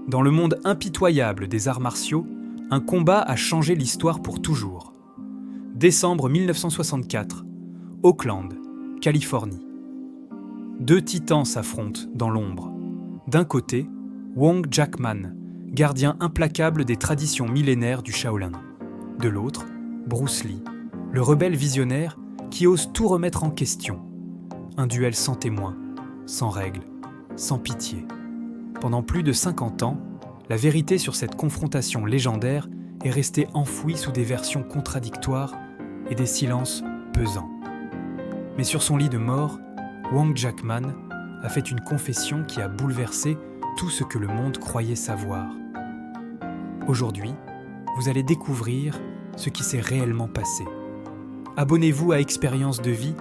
Dans le monde impitoyable des arts martiaux, un combat a changé l'histoire pour toujours. Décembre 1964, Oakland, Californie. Deux titans s'affrontent dans l'ombre. D'un côté, Wong Jackman, gardien implacable des traditions millénaires du Shaolin. De l'autre, Bruce Lee, le rebelle visionnaire qui ose tout remettre en question. Un duel sans témoin, sans règles, sans pitié. Pendant plus de 50 ans, la vérité sur cette confrontation légendaire est restée enfouie sous des versions contradictoires et des silences pesants. Mais sur son lit de mort, Wong Jackman a fait une confession qui a bouleversé tout ce que le monde croyait savoir. Aujourd'hui, vous allez découvrir ce qui s'est réellement passé. Abonnez-vous à Expérience de vie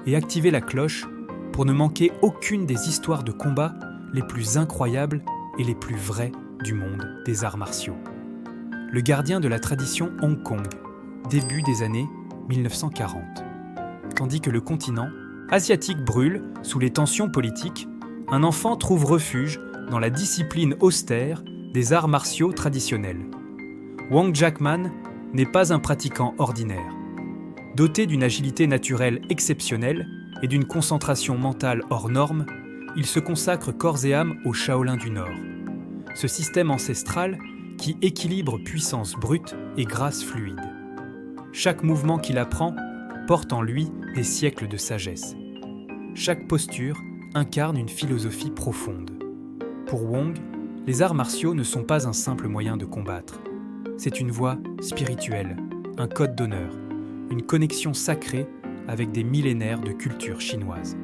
et activez la cloche pour ne manquer aucune des histoires de combat les plus incroyables et les plus vraies du monde des arts martiaux. Le gardien de la tradition Hong Kong, début des années 1940. Tandis que le continent asiatique brûle sous les tensions politiques, un enfant trouve refuge dans la discipline austère des arts martiaux traditionnels. Wong Jackman n'est pas un pratiquant ordinaire. Doté d'une agilité naturelle exceptionnelle et d'une concentration mentale hors norme, il se consacre corps et âme au Shaolin du Nord. Ce système ancestral qui équilibre puissance brute et grâce fluide. Chaque mouvement qu'il apprend porte en lui des siècles de sagesse. Chaque posture incarne une philosophie profonde. Pour Wong, les arts martiaux ne sont pas un simple moyen de combattre. C'est une voie spirituelle, un code d'honneur, une connexion sacrée avec des millénaires de culture chinoise.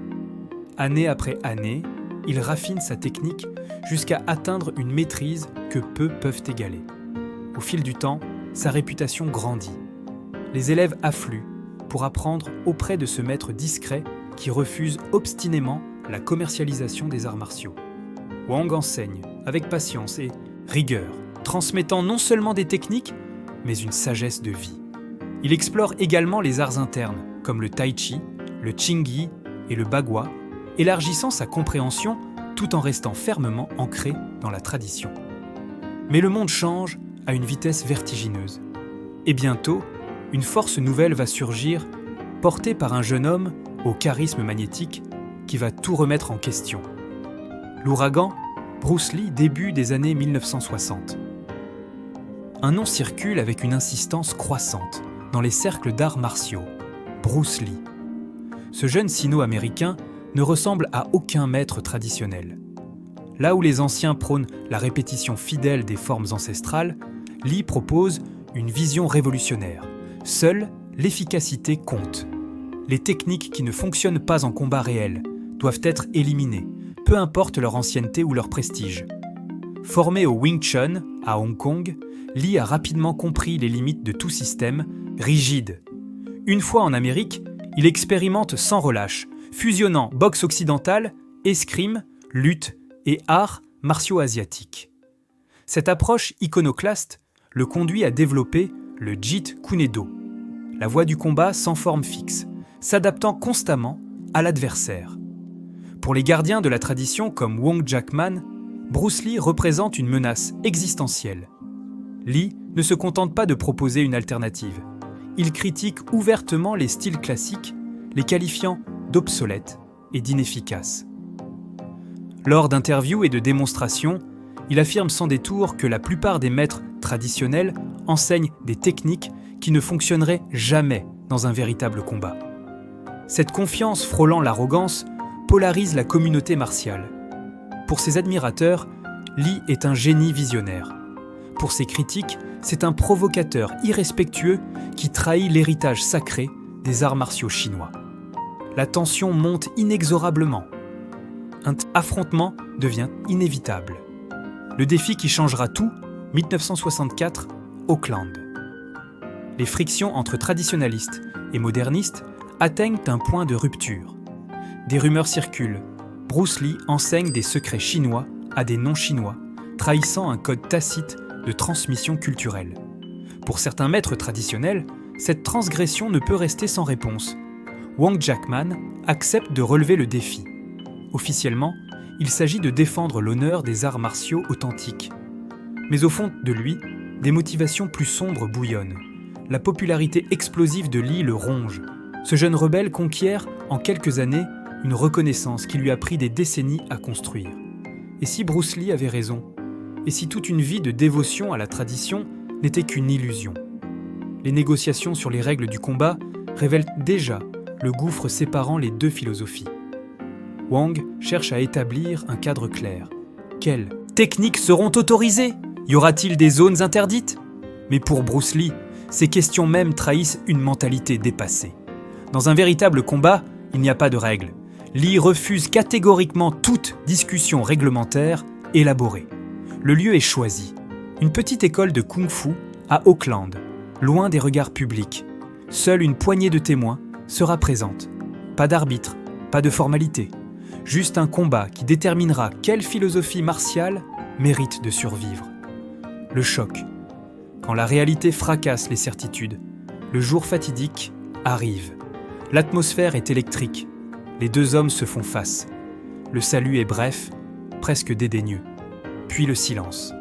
Année après année, il raffine sa technique jusqu'à atteindre une maîtrise que peu peuvent égaler. Au fil du temps, sa réputation grandit. Les élèves affluent pour apprendre auprès de ce maître discret qui refuse obstinément la commercialisation des arts martiaux. Wong enseigne avec patience et rigueur, transmettant non seulement des techniques, mais une sagesse de vie. Il explore également les arts internes, comme le tai chi, le chingyi et le bagua, élargissant sa compréhension tout en restant fermement ancré dans la tradition. Mais le monde change à une vitesse vertigineuse. Et bientôt, une force nouvelle va surgir, portée par un jeune homme au charisme magnétique qui va tout remettre en question. L'ouragan, Bruce Lee, début des années 1960. Un nom circule avec une insistance croissante dans les cercles d'arts martiaux, Bruce Lee. Ce jeune sino-américain ne ressemble à aucun maître traditionnel. Là où les anciens prônent la répétition fidèle des formes ancestrales, Lee propose une vision révolutionnaire. Seule l'efficacité compte. Les techniques qui ne fonctionnent pas en combat réel doivent être éliminées, peu importe leur ancienneté ou leur prestige. Formé au Wing Chun à Hong Kong, Lee a rapidement compris les limites de tout système rigide. Une fois en Amérique, il expérimente sans relâche, fusionnant boxe occidentale, escrime, lutte et arts martiaux asiatiques. Cette approche iconoclaste le conduit à développer le Jeet Kune Do, la voie du combat sans forme fixe, s'adaptant constamment à l'adversaire. Pour les gardiens de la tradition comme Wong Jackman, Bruce Lee représente une menace existentielle. Lee ne se contente pas de proposer une alternative. Il critique ouvertement les styles classiques, les qualifiant d'obsolètes et d'inefficaces. Lors d'interviews et de démonstrations, il affirme sans détour que la plupart des maîtres traditionnels enseignent des techniques qui ne fonctionneraient jamais dans un véritable combat. Cette confiance frôlant l'arrogance polarise la communauté martiale. Pour ses admirateurs, Lee est un génie visionnaire. Pour ses critiques, c'est un provocateur irrespectueux qui trahit l'héritage sacré des arts martiaux chinois. La tension monte inexorablement. Un affrontement devient inévitable. Le défi qui changera tout, 1964, Oakland. Les frictions entre traditionalistes et modernistes atteignent un point de rupture. Des rumeurs circulent. Bruce Lee enseigne des secrets chinois à des non-chinois, trahissant un code tacite de transmission culturelle. Pour certains maîtres traditionnels, cette transgression ne peut rester sans réponse. Wong Jackman accepte de relever le défi. Officiellement, il s'agit de défendre l'honneur des arts martiaux authentiques, Mais au fond de lui, des motivations plus sombres bouillonnent. La popularité explosive de Lee le ronge. Ce jeune rebelle conquiert, en quelques années, une reconnaissance qui lui a pris des décennies à construire. Et si Bruce Lee avait raison? Et si toute une vie de dévotion à la tradition n'était qu'une illusion? Les négociations sur les règles du combat révèlent déjà le gouffre séparant les deux philosophies. Wang cherche à établir un cadre clair. Quelles techniques seront autorisées? Y aura-t-il des zones interdites? Mais pour Bruce Lee, ces questions même trahissent une mentalité dépassée. Dans un véritable combat, il n'y a pas de règles. Lee refuse catégoriquement toute discussion réglementaire élaborée. Le lieu est choisi. Une petite école de kung-fu à Auckland, loin des regards publics. Seule une poignée de témoins sera présente. Pas d'arbitre, pas de formalité. Juste un combat qui déterminera quelle philosophie martiale mérite de survivre. Le choc. Quand la réalité fracasse les certitudes, le jour fatidique arrive. L'atmosphère est électrique. Les deux hommes se font face. Le salut est bref, presque dédaigneux. Puis le silence.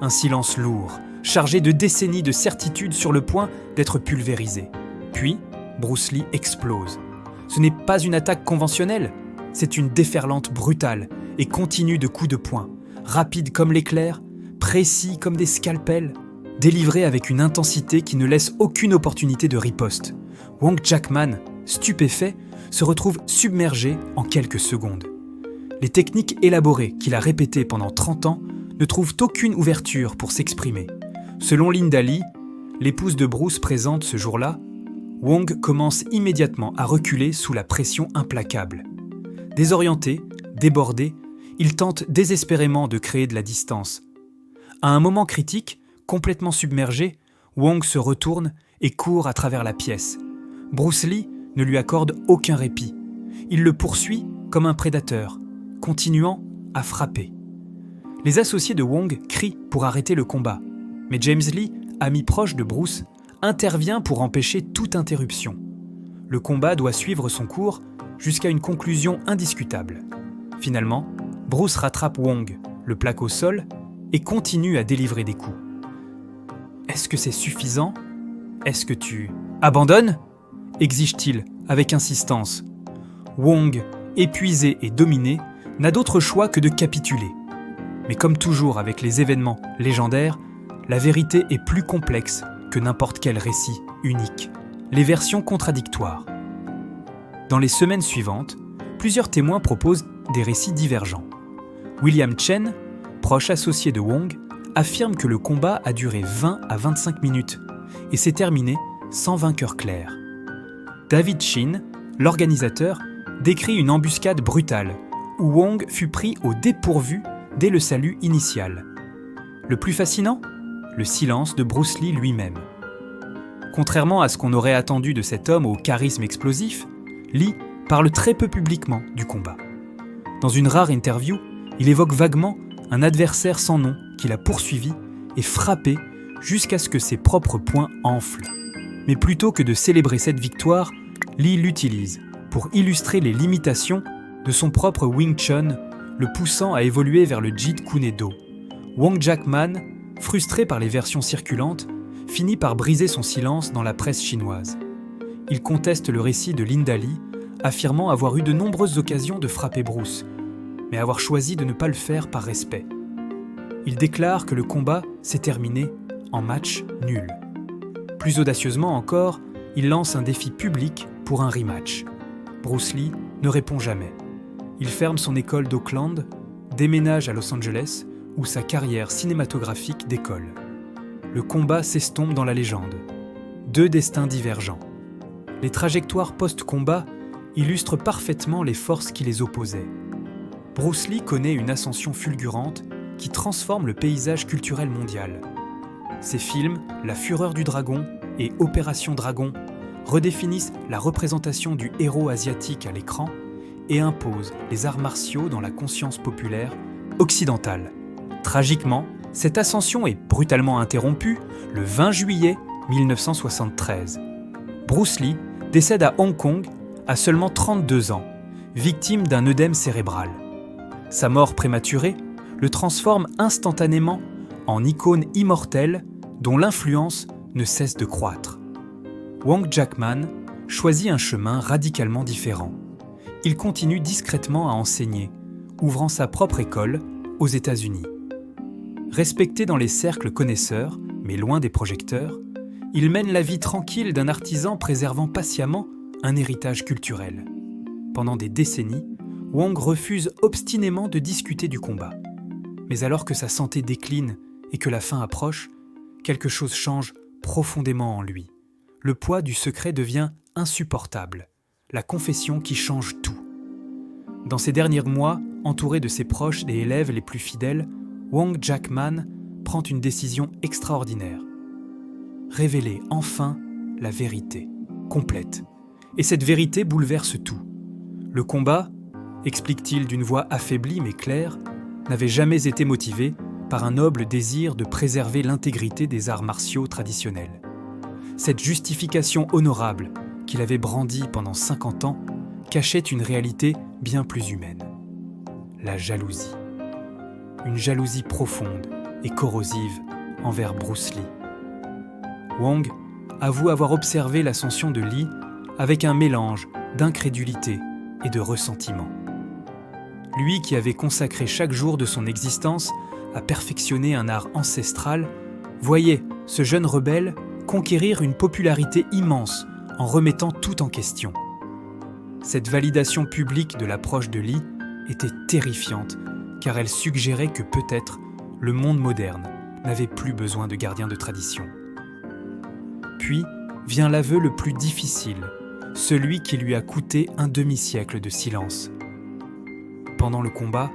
Un silence lourd, chargé de décennies de certitudes sur le point d'être pulvérisé. Puis, Bruce Lee explose. Ce n'est pas une attaque conventionnelle, c'est une déferlante brutale et continue de coups de poing, rapide comme l'éclair, précis comme des scalpels, délivré avec une intensité qui ne laisse aucune opportunité de riposte. Wang Jackman, stupéfait, se retrouve submergé en quelques secondes. Les techniques élaborées qu'il a répétées pendant 30 ans ne trouvent aucune ouverture pour s'exprimer. Selon Linda Lee, l'épouse de Bruce présente ce jour-là, Wang commence immédiatement à reculer sous la pression implacable. Désorienté, débordé, il tente désespérément de créer de la distance. À un moment critique, complètement submergé, Wang se retourne et court à travers la pièce. Bruce Lee ne lui accorde aucun répit. Il le poursuit comme un prédateur, continuant à frapper. Les associés de Wang crient pour arrêter le combat, mais James Lee, ami proche de Bruce, intervient pour empêcher toute interruption. Le combat doit suivre son cours jusqu'à une conclusion indiscutable. Finalement, Bruce rattrape Wang, le plaque au sol et continue à délivrer des coups. Est-ce que c'est suffisant? Est-ce que tu abandonnes? Exige-t-il avec insistance. Wang, épuisé et dominé, n'a d'autre choix que de capituler. Mais comme toujours avec les événements légendaires, la vérité est plus complexe que n'importe quel récit unique. Les versions contradictoires. Dans les semaines suivantes, plusieurs témoins proposent des récits divergents. William Chen, proche associé de Wang, affirme que le combat a duré 20 à 25 minutes et s'est terminé sans vainqueur clair. David Shin, l'organisateur, décrit une embuscade brutale où Wang fut pris au dépourvu dès le salut initial. Le plus fascinant? Le silence de Bruce Lee lui-même. Contrairement à ce qu'on aurait attendu de cet homme au charisme explosif, Lee parle très peu publiquement du combat. Dans une rare interview, il évoque vaguement un adversaire sans nom qu'il a poursuivi et frappé jusqu'à ce que ses propres poings enflent. Mais plutôt que de célébrer cette victoire, Lee l'utilise pour illustrer les limitations de son propre Wing Chun, le poussant à évoluer vers le Jeet Kune Do. Wang Jackman, frustré par les versions circulantes, finit par briser son silence dans la presse chinoise. Il conteste le récit de Linda Lee, affirmant avoir eu de nombreuses occasions de frapper Bruce, mais avoir choisi de ne pas le faire par respect. Il déclare que le combat s'est terminé en match nul. Plus audacieusement encore, il lance un défi public pour un rematch. Bruce Lee ne répond jamais. Il ferme son école d'Auckland, déménage à Los Angeles, où sa carrière cinématographique décolle. Le combat s'estompe dans la légende. Deux destins divergents. Les trajectoires post-combat illustrent parfaitement les forces qui les opposaient. Bruce Lee connaît une ascension fulgurante qui transforme le paysage culturel mondial. Ses films, La Fureur du Dragon et Opération Dragon, redéfinissent la représentation du héros asiatique à l'écran et imposent les arts martiaux dans la conscience populaire occidentale. Tragiquement, cette ascension est brutalement interrompue le 20 juillet 1973. Bruce Lee décède à Hong Kong à seulement 32 ans, victime d'un œdème cérébral. Sa mort prématurée le transforme instantanément en icône immortelle dont l'influence ne cesse de croître. Wang Jackman choisit un chemin radicalement différent. Il continue discrètement à enseigner, ouvrant sa propre école aux États-Unis. Respecté dans les cercles connaisseurs, mais loin des projecteurs, il mène la vie tranquille d'un artisan préservant patiemment un héritage culturel. Pendant des décennies, Wang refuse obstinément de discuter du combat. Mais alors que sa santé décline et que la fin approche, quelque chose change profondément en lui. Le poids du secret devient insupportable, la confession qui change tout. Dans ces derniers mois, entouré de ses proches et élèves les plus fidèles, Wang Jackman prend une décision extraordinaire. Révéler enfin la vérité, complète. Et cette vérité bouleverse tout. Le combat, explique-t-il d'une voix affaiblie mais claire, n'avait jamais été motivé par un noble désir de préserver l'intégrité des arts martiaux traditionnels. Cette justification honorable qu'il avait brandie pendant 50 ans cachait une réalité bien plus humaine. La jalousie. Une jalousie profonde et corrosive envers Bruce Lee. Wang avoue avoir observé l'ascension de Lee avec un mélange d'incrédulité et de ressentiment. Lui qui avait consacré chaque jour de son existence à perfectionner un art ancestral, voyait ce jeune rebelle conquérir une popularité immense en remettant tout en question. Cette validation publique de l'approche de Lee était terrifiante car elle suggérait que peut-être le monde moderne n'avait plus besoin de gardiens de tradition. Puis vient l'aveu le plus difficile, celui qui lui a coûté un demi-siècle de silence. Pendant le combat,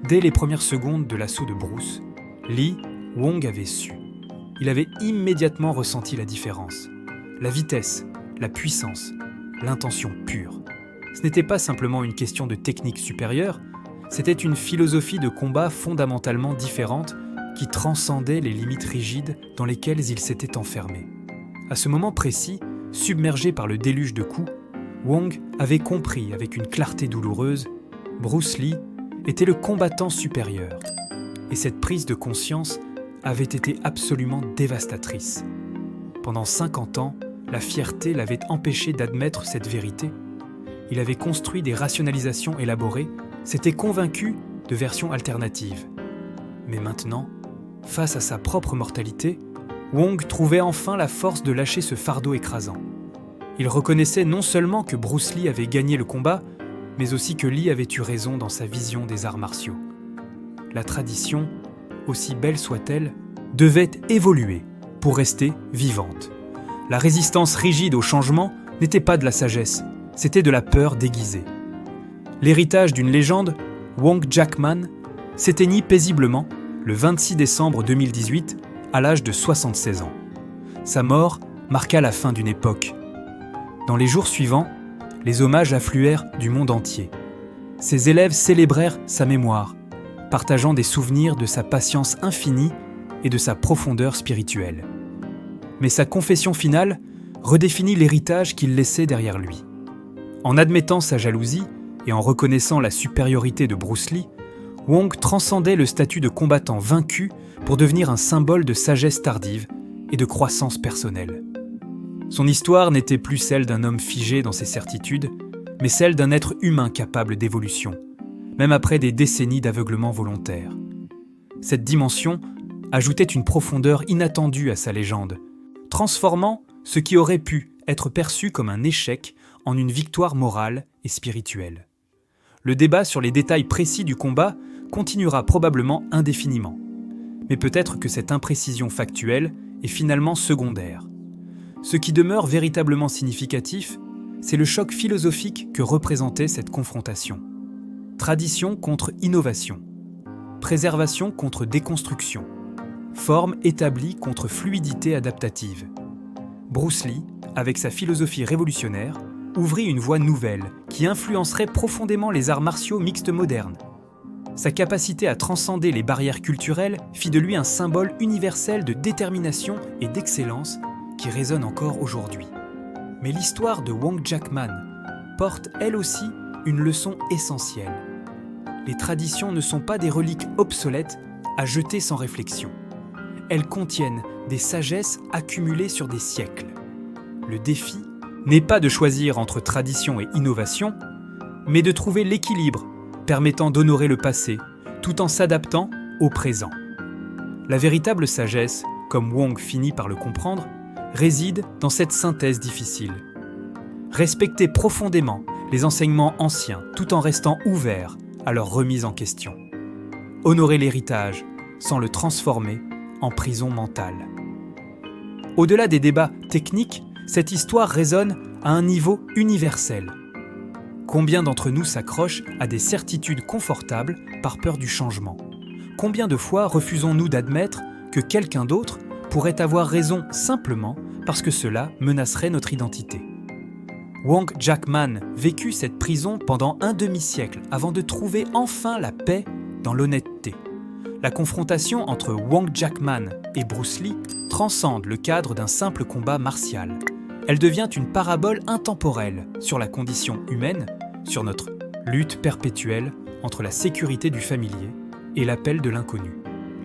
dès les premières secondes de l'assaut de Bruce, Lee, Wang avait su. Il avait immédiatement ressenti la différence. La vitesse, la puissance, l'intention pure. Ce n'était pas simplement une question de technique supérieure, c'était une philosophie de combat fondamentalement différente qui transcendait les limites rigides dans lesquelles il s'était enfermé. À ce moment précis, submergé par le déluge de coups, Wang avait compris avec une clarté douloureuse, Bruce Lee était le combattant supérieur. Et cette prise de conscience avait été absolument dévastatrice. Pendant 50 ans, la fierté l'avait empêché d'admettre cette vérité. Il avait construit des rationalisations élaborées, s'était convaincu de versions alternatives. Mais maintenant, face à sa propre mortalité, Wang trouvait enfin la force de lâcher ce fardeau écrasant. Il reconnaissait non seulement que Bruce Lee avait gagné le combat, mais aussi que Lee avait eu raison dans sa vision des arts martiaux. La tradition, aussi belle soit-elle, devait évoluer pour rester vivante. La résistance rigide au changement n'était pas de la sagesse, c'était de la peur déguisée. L'héritage d'une légende, Wang Jackman, s'éteignit paisiblement le 26 décembre 2018 à l'âge de 76 ans. Sa mort marqua la fin d'une époque. Dans les jours suivants, les hommages affluèrent du monde entier. Ses élèves célébrèrent sa mémoire, partageant des souvenirs de sa patience infinie et de sa profondeur spirituelle. Mais sa confession finale redéfinit l'héritage qu'il laissait derrière lui. En admettant sa jalousie et en reconnaissant la supériorité de Bruce Lee, Wang transcendait le statut de combattant vaincu pour devenir un symbole de sagesse tardive et de croissance personnelle. Son histoire n'était plus celle d'un homme figé dans ses certitudes, mais celle d'un être humain capable d'évolution, même après des décennies d'aveuglement volontaire. Cette dimension ajoutait une profondeur inattendue à sa légende, transformant ce qui aurait pu être perçu comme un échec en une victoire morale et spirituelle. Le débat sur les détails précis du combat continuera probablement indéfiniment. Mais peut-être que cette imprécision factuelle est finalement secondaire. Ce qui demeure véritablement significatif, c'est le choc philosophique que représentait cette confrontation. Tradition contre innovation, préservation contre déconstruction, forme établie contre fluidité adaptative. Bruce Lee, avec sa philosophie révolutionnaire, ouvrit une voie nouvelle qui influencerait profondément les arts martiaux mixtes modernes. Sa capacité à transcender les barrières culturelles fit de lui un symbole universel de détermination et d'excellence qui résonne encore aujourd'hui. Mais l'histoire de Wang Jackman porte elle aussi une leçon essentielle. Les traditions ne sont pas des reliques obsolètes à jeter sans réflexion. elles contiennent des sagesses accumulées sur des siècles. Le défi n'est pas de choisir entre tradition et innovation, mais de trouver l'équilibre permettant d'honorer le passé tout en s'adaptant au présent. La véritable sagesse, comme Wong finit par le comprendre, réside dans cette synthèse difficile. Respecter profondément les enseignements anciens tout en restant ouvert à leur remise en question. Honorer l'héritage sans le transformer en prison mentale. Au-delà des débats techniques, cette histoire résonne à un niveau universel. Combien d'entre nous s'accrochent à des certitudes confortables par peur du changement ? Combien de fois refusons-nous d'admettre que quelqu'un d'autre pourrait avoir raison simplement parce que cela menacerait notre identité ? Wong Jackman vécut cette prison pendant un demi-siècle avant de trouver enfin la paix dans l'honnêteté. La confrontation entre Wong Jackman et Bruce Lee transcende le cadre d'un simple combat martial. Elle devient une parabole intemporelle sur la condition humaine, sur notre lutte perpétuelle entre la sécurité du familier et l'appel de l'inconnu.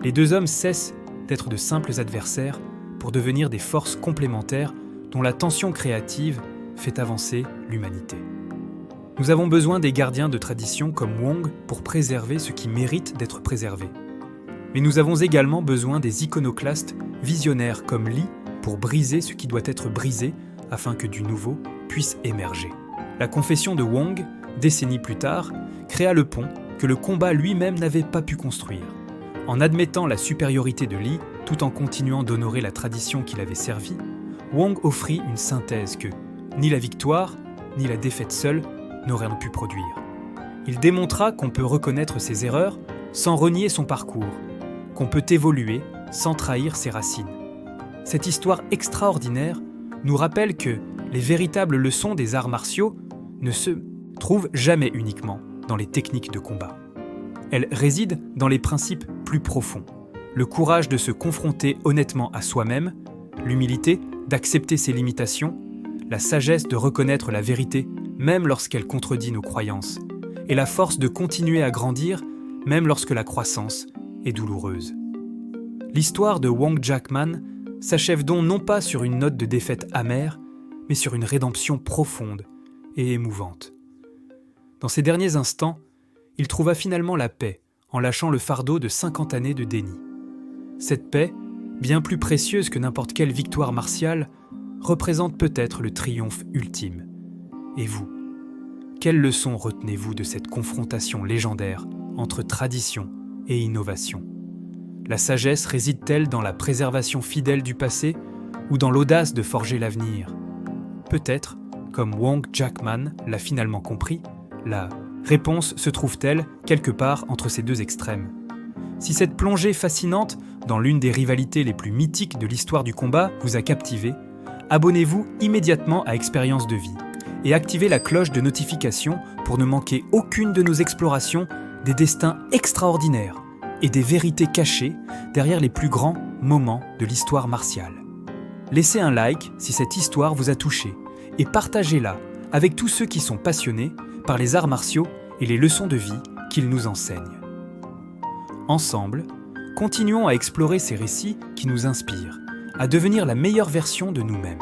Les deux hommes cessent d'être de simples adversaires pour devenir des forces complémentaires dont la tension créative fait avancer l'humanité. Nous avons besoin des gardiens de tradition comme Wong pour préserver ce qui mérite d'être préservé. Mais nous avons également besoin des iconoclastes visionnaires comme Lee pour briser ce qui doit être brisé afin que du nouveau puisse émerger. La confession de Wong, décennies plus tard, créa le pont que le combat lui-même n'avait pas pu construire. En admettant la supériorité de Lee, tout en continuant d'honorer la tradition qui l'avait servi, Wong offrit une synthèse que ni la victoire, ni la défaite seule n'auraient pu produire. Il démontra qu'on peut reconnaître ses erreurs sans renier son parcours, qu'on peut évoluer sans trahir ses racines. Cette histoire extraordinaire nous rappelle que les véritables leçons des arts martiaux ne se trouvent jamais uniquement dans les techniques de combat. Elles résident dans les principes plus profonds, le courage de se confronter honnêtement à soi-même, l'humilité d'accepter ses limitations, la sagesse de reconnaître la vérité même lorsqu'elle contredit nos croyances, et la force de continuer à grandir même lorsque la croissance est douloureuse. L'histoire de Wong Jackman s'achève donc non pas sur une note de défaite amère, mais sur une rédemption profonde et émouvante. Dans ses derniers instants, il trouva finalement la paix en lâchant le fardeau de 50 années de déni. Cette paix, bien plus précieuse que n'importe quelle victoire martiale, représente peut-être le triomphe ultime. Et vous, quelle leçon retenez-vous de cette confrontation légendaire entre tradition et innovation ? La sagesse réside-t-elle dans la préservation fidèle du passé ou dans l'audace de forger l'avenir ? Peut-être, comme Wong Jackman l'a finalement compris, la réponse se trouve-t-elle quelque part entre ces deux extrêmes ? Si cette plongée fascinante dans l'une des rivalités les plus mythiques de l'histoire du combat vous a captivé, abonnez-vous immédiatement à Expérience de vie et activez la cloche de notification pour ne manquer aucune de nos explorations des destins extraordinaires et des vérités cachées derrière les plus grands moments de l'histoire martiale. Laissez un like si cette histoire vous a touché et partagez-la avec tous ceux qui sont passionnés par les arts martiaux et les leçons de vie qu'ils nous enseignent. Ensemble, continuons à explorer ces récits qui nous inspirent, à devenir la meilleure version de nous-mêmes.